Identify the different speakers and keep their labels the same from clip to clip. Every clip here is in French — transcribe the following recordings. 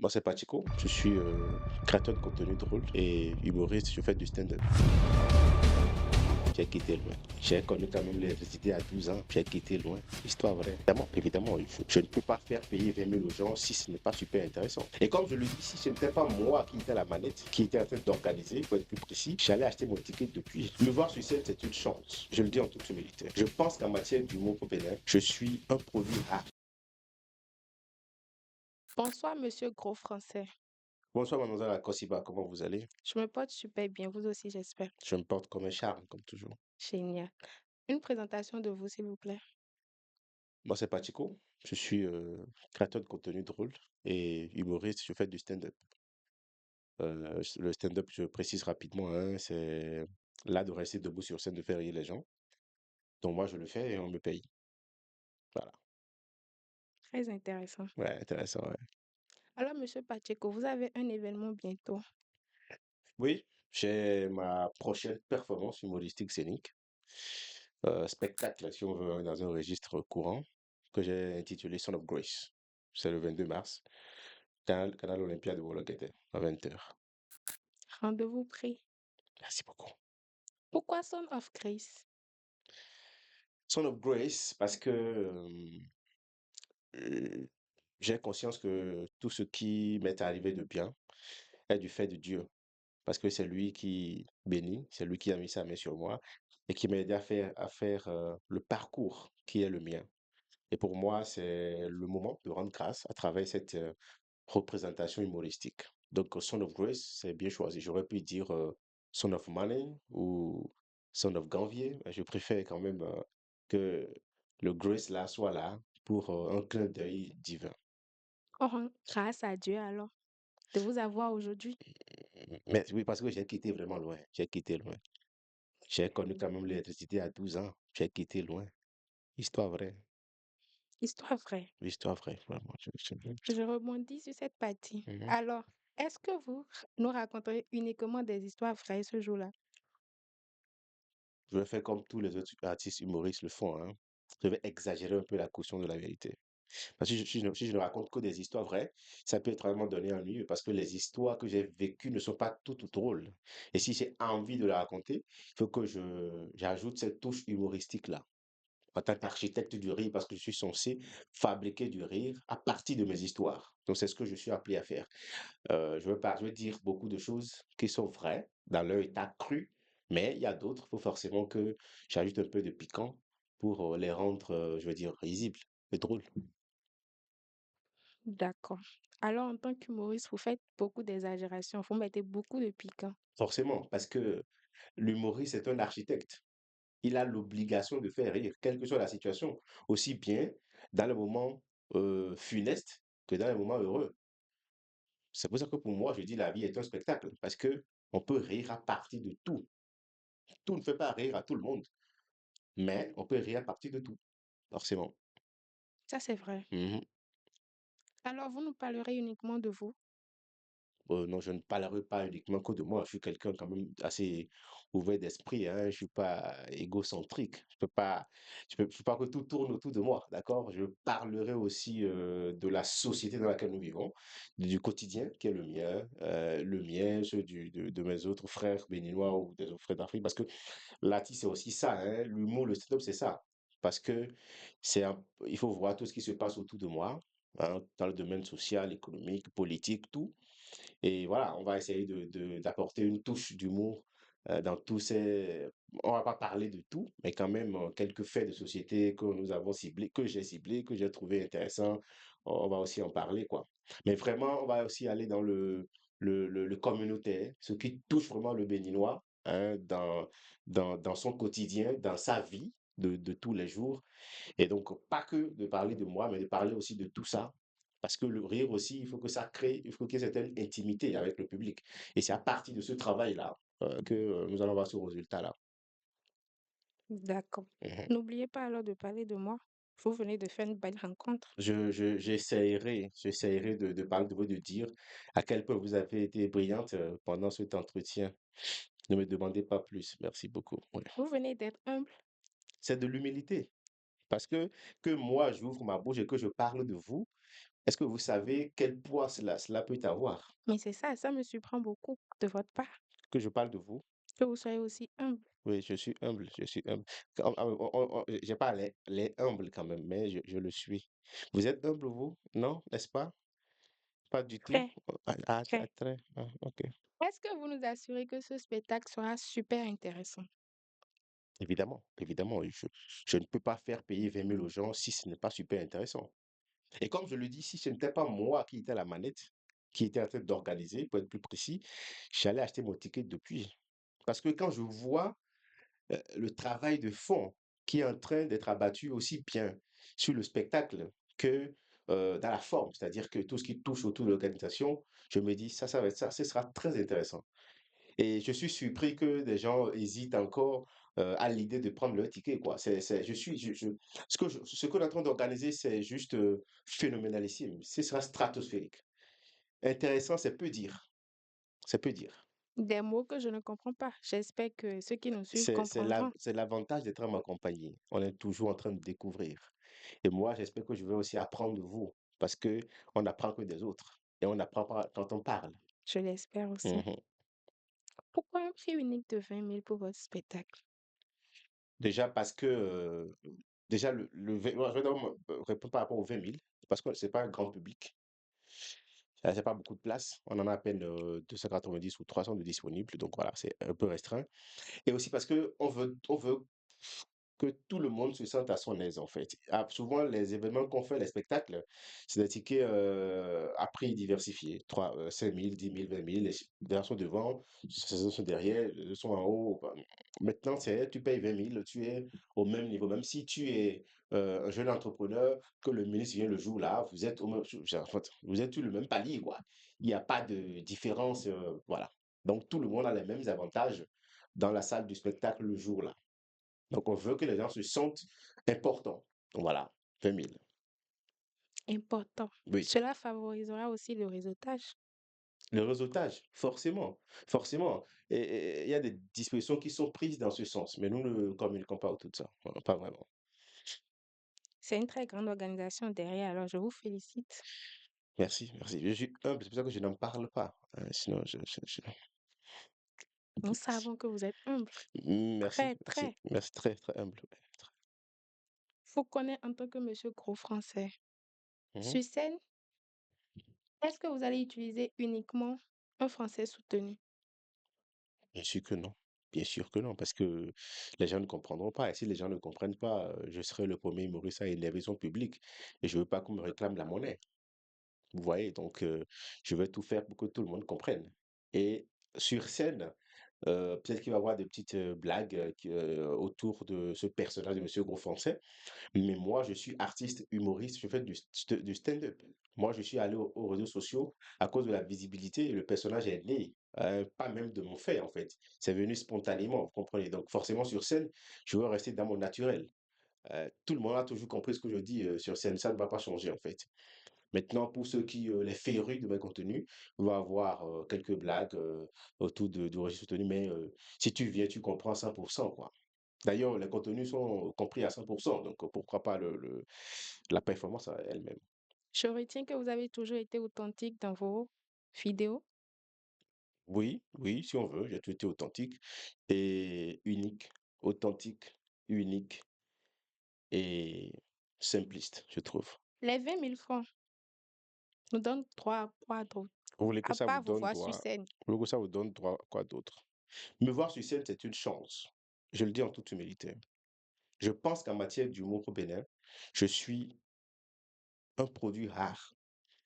Speaker 1: Moi, c'est Pachico. Je suis créateur de contenu drôle et humoriste. Je fais du stand-up. J'ai quitté loin. J'ai connu quand même l'électricité à 12 ans. J'ai quitté loin. Histoire vraie. Évidemment, je ne peux pas faire payer 20 000 aux gens si ce n'est pas super intéressant. Et comme je le dis, si ce n'était pas moi qui était à la manette, qui était en train d'organiser, pour être plus précis, j'allais acheter mon ticket depuis. Me voir sur scène, c'est une chance. Je le dis en toute humilité. Je pense qu'en matière d'humour populaire, je suis un produit rare.
Speaker 2: Bonsoir, monsieur Gros Français.
Speaker 1: Bonsoir, mademoiselle Akosiba. Comment vous allez?
Speaker 2: Je me porte super bien, vous aussi, j'espère.
Speaker 1: Je me porte comme un charme, comme toujours.
Speaker 2: Génial. Une présentation de vous, s'il vous plaît.
Speaker 1: Moi, c'est Pachico. Je suis créateur de contenu drôle et humoriste. Je fais du stand-up. Le stand-up, je précise rapidement, hein, c'est l'art de rester debout sur scène, de faire rire les gens. Donc moi, je le fais et on me paye. Voilà.
Speaker 2: Très intéressant.
Speaker 1: Ouais, intéressant, ouais.
Speaker 2: Alors, monsieur Pacheco, vous avez un événement bientôt.
Speaker 1: Oui, j'ai ma prochaine performance humoristique scénique. Spectacle, si on veut, dans un registre courant, que j'ai intitulé Son of Grace. C'est le 22 mars. Canal Olympia de Boulogne-Québec, à 20 h.
Speaker 2: Rendez-vous pris.
Speaker 1: Merci beaucoup.
Speaker 2: Pourquoi Son of Grace?
Speaker 1: Son of Grace, parce que euh, j'ai conscience que tout ce qui m'est arrivé de bien est du fait de Dieu. Parce que c'est lui qui bénit, c'est lui qui a mis sa main sur moi et qui m'a aidé à faire le parcours qui est le mien. Et pour moi, c'est le moment de rendre grâce à travers cette représentation humoristique. Donc, Son of Grace, c'est bien choisi. J'aurais pu dire Son of Money ou Son of Ganvier, mais je préfère quand même que le Grace là soit là pour un clin d'œil divin.
Speaker 2: Oh, grâce à Dieu alors, de vous avoir aujourd'hui.
Speaker 1: Mais oui, parce que j'ai quitté vraiment loin. J'ai quitté loin. J'ai connu quand même l'électricité à 12 ans. J'ai quitté loin. Histoire vraie.
Speaker 2: Histoire vraie.
Speaker 1: Histoire vraie, vraiment.
Speaker 2: Je rebondis sur cette partie.
Speaker 1: Mhm.
Speaker 2: Alors, est-ce que vous nous raconterez uniquement des histoires vraies ce jour-là?
Speaker 1: Je vais faire comme tous les autres artistes humoristes le font, hein. Je vais exagérer un peu la caution de la vérité. Parce que si je ne raconte que des histoires vraies, ça peut être vraiment donné ennuyeux parce que les histoires que j'ai vécues ne sont pas toutes drôles. Et si j'ai envie de les raconter, il faut que j'ajoute cette touche humoristique-là. En tant qu'architecte du rire, parce que je suis censé fabriquer du rire à partir de mes histoires. Donc, c'est ce que je suis appelé à faire. Je veux dire beaucoup de choses qui sont vraies dans leur état cru, mais il y a d'autres, il faut forcément que j'ajoute un peu de piquant pour les rendre, je veux dire, risibles et drôles.
Speaker 2: D'accord. Alors, en tant qu'humoriste, vous faites beaucoup d'exagérations, vous mettez beaucoup de piquant.
Speaker 1: Forcément, parce que l'humoriste est un architecte. Il a l'obligation de faire rire, quelle que soit la situation, aussi bien dans les moments funestes que dans les moments heureux. C'est pour ça que pour moi, je dis la vie est un spectacle, parce que on peut rire à partir de tout. Tout ne fait pas rire à tout le monde, mais on peut rire à partir de tout, forcément.
Speaker 2: Ça, c'est vrai.
Speaker 1: Mhm.
Speaker 2: Alors, vous nous parlerez uniquement de vous.
Speaker 1: Non, je ne parlerai pas uniquement que de moi. Je suis quelqu'un quand même assez ouvert d'esprit, hein. Je suis pas égocentrique. Je peux pas que tout tourne autour de moi, d'accord? Je parlerai aussi de la société dans laquelle nous vivons, du quotidien qui est le mien, ceux de mes autres frères béninois ou des autres frères d'Afrique. Parce que l'artiste, c'est aussi ça, hein. L'humour, le stand-up, c'est ça. Parce que il faut voir tout ce qui se passe autour de moi, hein, dans le domaine social, économique, politique, tout. Et voilà, on va essayer d'apporter une touche d'humour dans tous ces. On va pas parler de tout, mais quand même quelques faits de société que nous avons ciblés, que j'ai trouvé intéressants. On va aussi en parler, quoi. Mais vraiment, on va aussi aller dans le communautaire, ce qui touche vraiment le Béninois, hein, dans son quotidien, dans sa vie de tous les jours. Et donc, pas que de parler de moi, mais de parler aussi de tout ça. Parce que le rire aussi, il faut que ça crée, il faut qu'il y ait certaine intimité avec le public. Et c'est à partir de ce travail-là que nous allons voir ce résultat-là.
Speaker 2: D'accord.
Speaker 1: Mhm.
Speaker 2: N'oubliez pas alors de parler de moi. Vous venez de faire une belle rencontre.
Speaker 1: J'essaierai de parler de vous, de dire à quel point vous avez été brillante pendant cet entretien. Ne me demandez pas plus. Merci beaucoup. Ouais.
Speaker 2: Vous venez d'être humble.
Speaker 1: C'est de l'humilité. Parce que moi, j'ouvre ma bouche et que je parle de vous, Est-ce que vous savez quel poids cela peut avoir?
Speaker 2: Mais c'est ça, ça me surprend beaucoup de votre part,
Speaker 1: Que je parle de vous?
Speaker 2: que vous soyez aussi humble.
Speaker 1: Oui, je suis humble, je suis humble. J'ai pas les humbles quand même, mais je le suis. Vous êtes humble, vous? Non, n'est-ce pas? Pas du tout?
Speaker 2: Très,
Speaker 1: Ah,
Speaker 2: très.
Speaker 1: très, ah, ok.
Speaker 2: Est-ce que vous nous assurez que ce spectacle sera super intéressant?
Speaker 1: Évidemment, évidemment, je ne peux pas faire payer 20 000 aux gens si ce n'est pas super intéressant. Et comme je le dis, si ce n'était pas moi qui étais à la manette, qui était en train d'organiser, pour être plus précis, j'allais acheter mon ticket depuis. Parce que quand je vois le travail de fond qui est en train d'être abattu aussi bien sur le spectacle que dans la forme, c'est-à-dire que tout ce qui touche autour de l'organisation, je me dis, ça va être ça, ce sera très intéressant. Et je suis surpris que des gens hésitent encore à l'idée de prendre leur ticket, quoi. Ce qu'on est en train d'organiser, c'est juste phénoménalissime. Ce sera stratosphérique. Intéressant, c'est peu dire. C'est peu dire.
Speaker 2: Des mots que je ne comprends pas. J'espère que ceux qui nous suivent comprendront.
Speaker 1: C'est l'avantage d'être en ma compagnie. On est toujours en train de découvrir. Et moi, j'espère que je vais aussi apprendre de vous, parce que on n'apprend que des autres. Et on apprend pas quand on parle.
Speaker 2: Je l'espère aussi.
Speaker 1: Mhm.
Speaker 2: Pourquoi un prix unique de 20 000 pour votre spectacle?
Speaker 1: Déjà parce que, déjà moi, je vais d'abord répondre par rapport aux 20 000, parce que c'est pas un grand public. C'est pas beaucoup de place. On en a à peine 290 ou 300 de disponibles. Donc voilà, c'est un peu restreint. Et aussi parce que on veut que tout le monde se sente à son aise, en fait. Ah, souvent, les événements qu'on fait, les spectacles, c'est des tickets à prix diversifiés. 5 000, 10 000, 20 000. Les versions devant, ceux sont derrière, ceux sont en haut. Bah, maintenant, tu payes 20 000, tu es au même niveau. Même si tu es un jeune entrepreneur, que le ministre vient le jour-là, vous êtes au même, en fait, vous êtes sur le même palier, quoi. Il n'y a pas de différence, voilà. Donc, tout le monde a les mêmes avantages dans la salle du spectacle le jour-là. Donc, on veut que les gens se sentent importants. Donc, voilà, 20 000.
Speaker 2: Important.
Speaker 1: Oui.
Speaker 2: Cela favorisera aussi le réseautage.
Speaker 1: Le réseautage, forcément, forcément. Et il y a des dispositions qui sont prises dans ce sens, mais nous ne communiquons pas autour de ça. Pas vraiment.
Speaker 2: C'est une très grande organisation derrière, alors je vous félicite.
Speaker 1: Merci, merci. Je suis humble, c'est pour ça que je n'en parle pas. Sinon,
Speaker 2: Nous savons que vous êtes humble.
Speaker 1: Merci,
Speaker 2: Très,
Speaker 1: merci,
Speaker 2: très.
Speaker 1: merci, très, très humble. Ouais,
Speaker 2: Vous connaissez en tant que monsieur gros français.
Speaker 1: Mhm.
Speaker 2: Sur scène, est-ce que vous allez utiliser uniquement un français soutenu?
Speaker 1: Bien sûr que non. Bien sûr que non, parce que les gens ne comprendront pas. Et si les gens ne comprennent pas, je serai le premier humoriste à énerver son public. Et je veux pas qu'on me réclame la monnaie. Vous voyez? Donc, je vais tout faire pour que tout le monde comprenne. Et sur scène, peut-être qu'il va y avoir des petites, blagues, autour de ce personnage de Monsieur Gros Français, mais moi, je suis artiste, humoriste, je fais du stand-up. Moi, je suis allé aux réseaux sociaux à cause de la visibilité et le personnage est né, pas même de mon fait, en fait. C'est venu spontanément, vous comprenez? Donc forcément, sur scène, je veux rester dans mon naturel. Tout le monde a toujours compris ce que je dis, sur scène, ça ne va pas changer, en fait. Maintenant, pour ceux qui, les férus de mes contenus, vont avoir quelques blagues autour du registre soutenu, mais si tu viens, tu comprends 100%, quoi. D'ailleurs, les contenus sont compris à 100%, donc pourquoi pas la performance elle-même.
Speaker 2: Je retiens que vous avez toujours été authentique dans vos vidéos.
Speaker 1: Oui, oui, si on veut, j'ai tout été authentique et unique, authentique, unique et simpliste, je trouve.
Speaker 2: Les 20 000 francs nous donnent droit à quoi d'autre?
Speaker 1: Vous voulez que
Speaker 2: À
Speaker 1: ça vous
Speaker 2: part vous
Speaker 1: donne
Speaker 2: voir sur
Speaker 1: droit,
Speaker 2: scène.
Speaker 1: vous voulez que ça vous donne droit à quoi d'autre? Me voir sur scène, c'est une chance. Je le dis en toute humilité. Je pense qu'en matière d'humour au Bénin, je suis un produit rare.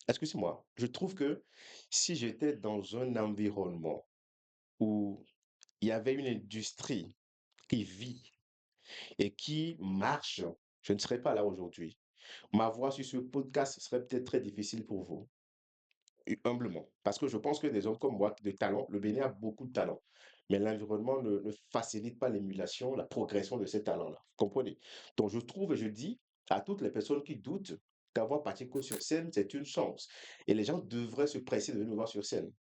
Speaker 1: Excusez-moi, je trouve que si j'étais dans un environnement où il y avait une industrie qui vit et qui marche, je ne serais pas là aujourd'hui. Ma voix sur ce podcast serait peut-être très difficile pour vous, humblement. Parce que je pense que des hommes comme moi, de talent, le Bénin a beaucoup de talent. Mais l'environnement ne facilite pas l'émulation, la progression de ces talents-là. Vous comprenez? Donc je trouve et je dis à toutes les personnes qui doutent qu'avoir Pacheco sur scène, c'est une chance. Et les gens devraient se presser de venir me voir sur scène.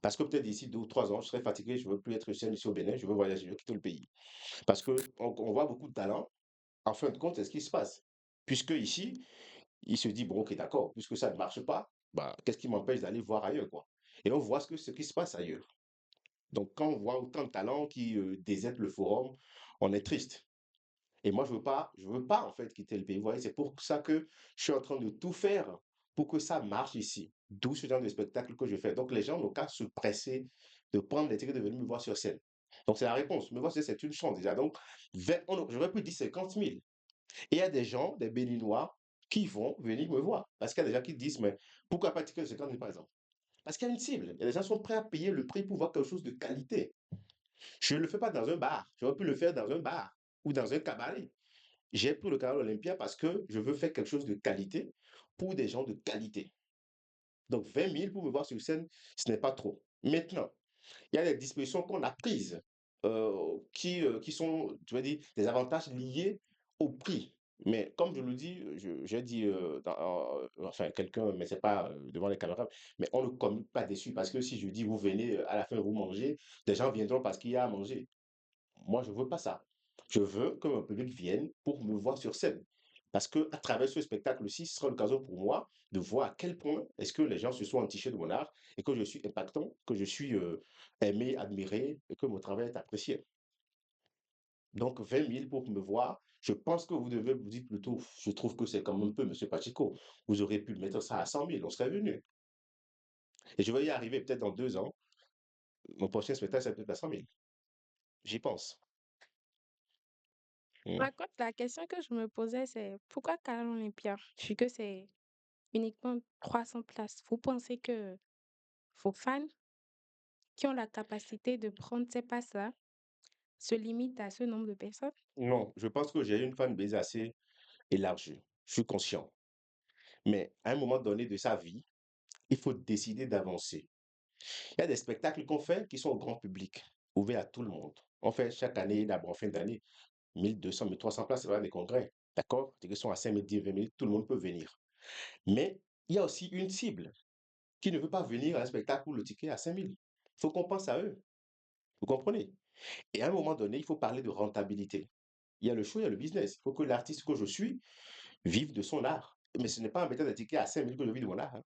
Speaker 1: Parce que peut-être d'ici 2 ou 3 ans, je serai fatigué, je ne veux plus être sur scène ici au Bénin, je veux voyager, je veux quitter le pays. Parce qu'on on voit beaucoup de talent. En fin de compte, c'est ce qui se passe. Puisque ici, Il se dit, bon, ok, d'accord, puisque ça ne marche pas, bah, qu'est-ce qui m'empêche d'aller voir ailleurs, quoi? Et on voit ce qui se passe ailleurs. Donc, quand on voit autant de talents qui désertent le forum, on est triste. Et moi, je veux pas en fait quitter le pays. Vous voyez, c'est pour ça que je suis en train de tout faire pour que ça marche ici. D'où ce genre de spectacle que je fais. Donc, les gens n'ont qu'à se presser de prendre les tickets de venir me voir sur scène. Donc, c'est la réponse. Me voir sur scène, c'est une chance déjà. Donc, j'aurais pu dire 50 000. Et il y a des gens, des Béninois, qui vont venir me voir. Parce qu'il y a des gens qui disent, mais pourquoi pas ticket de 50 000 par exemple? Parce qu'il y a une cible. Et les gens sont prêts à payer le prix pour voir quelque chose de qualité. Je ne le fais pas dans un bar. J'aurais pu le faire dans un bar ou dans un cabaret. J'ai pris le canal Olympia parce que je veux faire quelque chose de qualité pour des gens de qualité. Donc 20 000 pour me voir sur scène, ce n'est pas trop. Maintenant, il y a des dispositions qu'on a prises qui sont, tu vas dire, des avantages liés au prix. Mais comme je le dis, j'ai dit, enfin quelqu'un, mais c'est pas devant les caméras, mais on ne communique pas dessus parce que si je dis vous venez, à la fin vous mangez, des gens viendront parce qu'il y a à manger. Moi, je veux pas ça. Je veux que mon public vienne pour me voir sur scène. Parce que à travers ce spectacle-ci, ce sera l'occasion pour moi de voir à quel point est-ce que les gens se sont entichés de mon art et que je suis impactant, que je suis aimé, admiré et que mon travail est apprécié. Donc 20 000 pour me voir, je pense que vous devez vous dire plutôt, je trouve que c'est quand même un peu, Monsieur Pacheco, vous auriez pu mettre ça à 100 000, on serait venu. Et je vais y arriver peut-être dans 2 ans. Mon prochain spectacle, c'est peut-être à 100 000. J'y pense. Mm.
Speaker 2: Par contre, la question que je me posais, c'est pourquoi Canal Olympia? Vu que c'est uniquement 300 places. Vous pensez que vos fans qui ont la capacité de prendre ces passes-là se limitent à ce nombre de personnes?
Speaker 1: Non, je pense que j'ai une fanbase assez élargie. Je suis conscient. Mais à un moment donné de sa vie, il faut décider d'avancer. Il y a des spectacles qu'on fait qui sont au grand public, ouverts à tout le monde. On fait chaque année, d'abord en fin d'année, 1200, 1300 places, c'est pas des congrès. D'accord? Des sont à 5 000, 10 000, 20 000, tout le monde peut venir. Mais il y a aussi une cible qui ne veut pas venir à un spectacle où le ticket est à 5 000. Il faut qu'on pense à eux. Vous comprenez? Et à un moment donné, il faut parler de rentabilité. Il y a le show, il y a le business. Il faut que l'artiste que je suis vive de son art. Mais ce n'est pas en mettant des tickets à 5 000 que je vis de mon art, hein.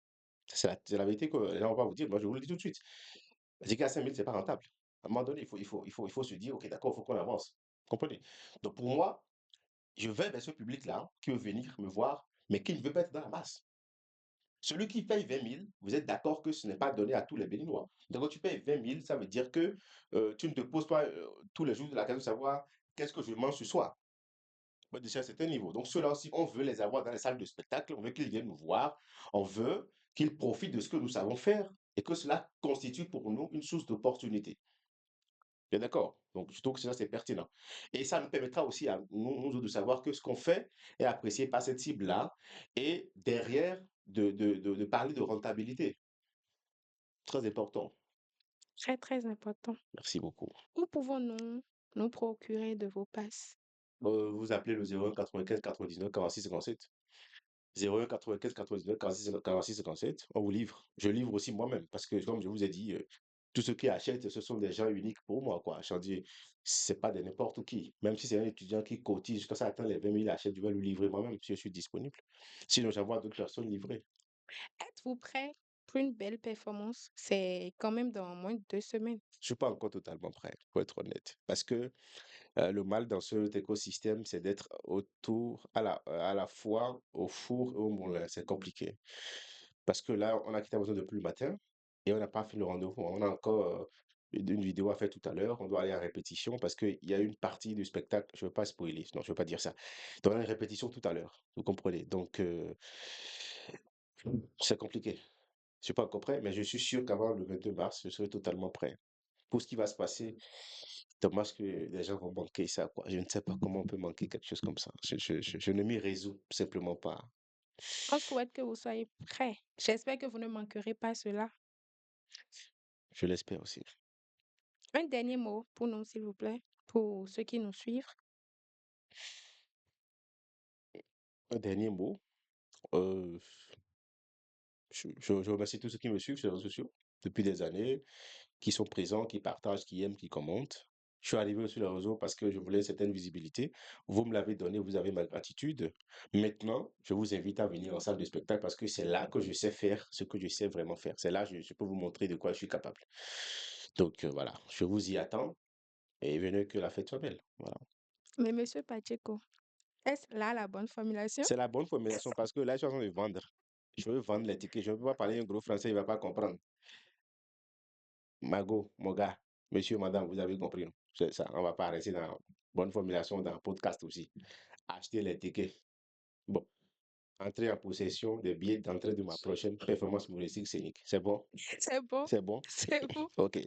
Speaker 1: C'est la vérité que les gens vont pas vous dire. Moi, je vous le dis tout de suite. Les tickets à 5 000, c'est pas rentable. À un moment donné, il faut se dire, OK, d'accord, il faut qu'on avance. Vous comprenez? Donc, pour moi, je vais vers ce public-là qui veut venir me voir, mais qui ne veut pas être dans la masse. Celui qui paye 20 000, vous êtes d'accord que ce n'est pas donné à tous les Béninois. Donc, quand tu payes 20 000, ça veut dire que tu ne te poses pas tous les jours de la question de savoir qu'est-ce que je mange ce soir. Bah, déjà, c'est un niveau. Donc, ceux-là aussi, on veut les avoir dans les salles de spectacle, on veut qu'ils viennent nous voir, on veut qu'ils profitent de ce que nous savons faire et que cela constitue pour nous une source d'opportunité. Bien d'accord? Donc, je trouve que ça, c'est pertinent. Et ça nous permettra aussi à nous autres de savoir que ce qu'on fait est apprécié par cette cible-là et derrière, de parler de rentabilité. Très important.
Speaker 2: Très, très important.
Speaker 1: Merci beaucoup.
Speaker 2: Où pouvons-nous nous procurer de vos passes?
Speaker 1: Vous appelez le 01 95 99 46 57. 01 95 99 46 57. On vous livre. Je livre aussi moi-même parce que, comme je vous ai dit, tous ceux qui achètent, ce sont des gens uniques pour moi, quoi. Je veux dire, c'est pas de n'importe qui. Même si c'est un étudiant qui cotise jusqu'à ça atteint les 20 000 achètes, je vais le livrer moi-même si je suis disponible. Sinon, j'envoie d'autres personnes livrer.
Speaker 2: Êtes-vous prêt pour une belle performance? C'est quand même dans moins de 2 semaines.
Speaker 1: Je suis pas encore totalement prêt, pour être honnête. Parce que le mal dans cet écosystème, c'est d'être autour, à la fois au four et au moulin. C'est compliqué. Parce que là, on a quitté la maison depuis le matin et on n'a pas fait le rendez-vous. On a encore une vidéo à faire tout à l'heure. On doit aller à répétition parce qu'il y a une partie du spectacle. Je ne veux pas spoiler. Non, je ne veux pas dire ça. Donc, on a une répétition tout à l'heure. Vous comprenez? Donc, c'est compliqué. Je ne suis pas encore prêt, mais je suis sûr qu'avant le 22 mars, je serai totalement prêt. Pour ce qui va se passer, dommage que les gens vont manquer ça, quoi. Je ne sais pas comment on peut manquer quelque chose comme ça. Je ne m'y résous simplement pas.
Speaker 2: On souhaite que vous soyez prêts. J'espère que vous ne manquerez pas cela.
Speaker 1: Je l'espère aussi.
Speaker 2: Un dernier mot pour nous, s'il vous plaît, pour ceux qui nous suivent.
Speaker 1: Un dernier mot. Euh, je remercie tous ceux qui me suivent sur les réseaux sociaux depuis des années, qui sont présents, qui partagent, qui aiment, qui commentent. Je suis arrivé sur le réseau parce que je voulais une certaine visibilité. Vous me l'avez donné, vous avez ma gratitude. Maintenant, je vous invite à venir en salle de spectacle parce que c'est là que je sais faire ce que je sais vraiment faire. C'est là que je peux vous montrer de quoi je suis capable. Donc voilà, je vous y attends et venez que la fête soit belle. Voilà.
Speaker 2: Mais monsieur Pacheco, est-ce là la bonne formulation?
Speaker 1: C'est la bonne formulation parce que là, je suis en train de vendre. Je veux vendre les tickets. Je ne peux pas parler un gros français, il ne va pas comprendre. Mago, mon gars, monsieur, madame, vous avez compris, non? C'est ça, on ne va pas rester dans bonne formulation dans le podcast aussi. Acheter les tickets. Bon, entrer en possession des billets d'entrée de ma prochaine performance humoristique scénique. C'est bon?
Speaker 2: C'est bon,
Speaker 1: C'est bon?
Speaker 2: c'est bon.
Speaker 1: OK.